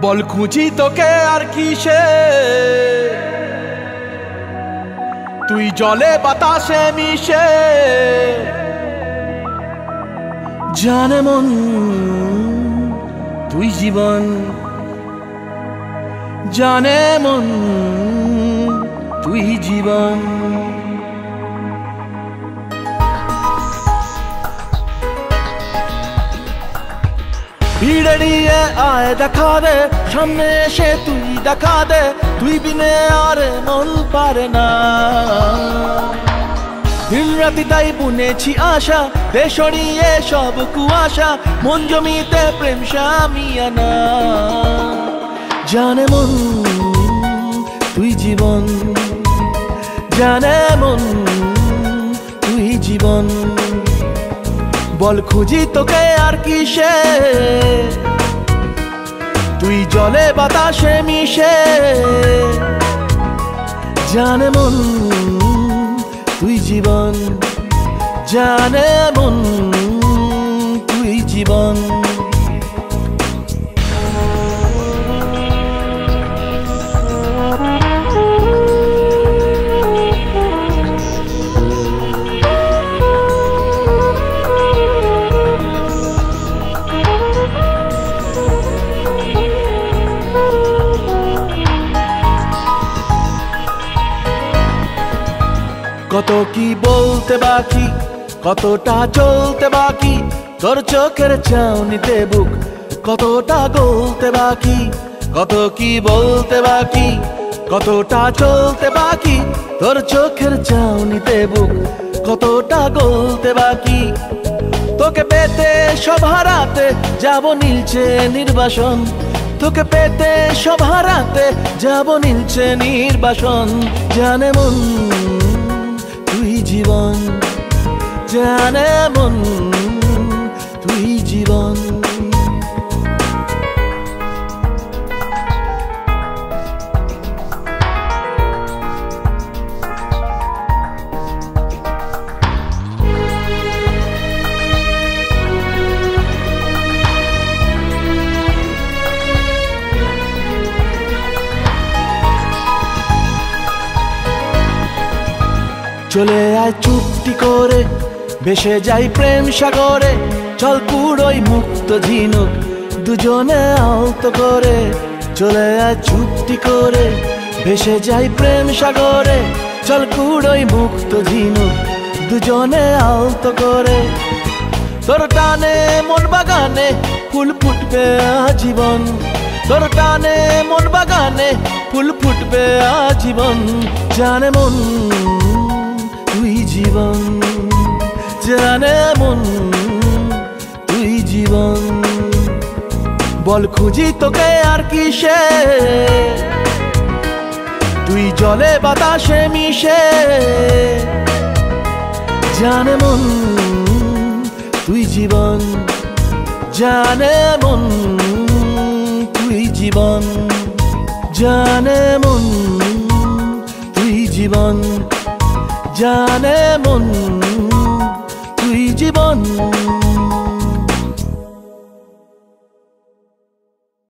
বল খুঁজি তোকে আর কিসে, তুই জলে বাতাসে মিশে। জানে মন তুই জীবন, জানে মন তুই জীবন। ভিড়ে নিয়ে আয় দেখা দে, সামনে এসে তুই দেখা দে, তুই বিনে আর মন পারে না। দিন রাতি তাই বুনেছি আশা, দে সরিয়ে সব কুয়াশা, মন জমিতে প্রেম শামিয়ানা। জানে মন তুই জীবন, জানে মন তুই জীবন। বল খুঁজি তোকে আর কিসে, তুই জলে বাতাসে মিশে। জানে মন তুই জীবন, জানে মন তুই জীবন। কত কি বলতে বাকি, কতটা চলতে বাকি, তোর চোখের চাউনিতে বুক কতটা গলতে বাকি। কত কি বলতে বাকি, কতটা চলতে বাকি, তোর চোখের চাউনিতে বুক কতটা গলতে বাকি। তোকে পেতে সব হারাতে যাব নীলছে নির্বাসন, তোকে পেতে সব হারাতে যাব নীলছে নির্বাসন। জানে মন তুই জীবন, জানে মন তুই জীবন। চলে আয় চুপটি করে, ভেসে যাই প্রেম সাগরে, চল কুড়োই মুক্ত ঝিনুক দুজনে আলতো করে। চলে আয় চুপটি করে, ভেসে যাই প্রেম সাগরে, চল কুড়োই মুক্ত ঝিনুক দুজনে আলতো করে। তোর টানে মন বাগানে ফুল ফুটবে আজীবন, তোর টানে মন বাগানে ফুল ফুটবে আজীবন। জানে মন তুই জীবন, জানে মন তুই জীবন। বল খুঁজি তোকে আর কিসে, তুই জলে বাতাসে মিশে। জানে মন তুই জীবন, জানে মন তুই জীবন। জানে মন তুই জীবন, জানে মন তুই জীবন।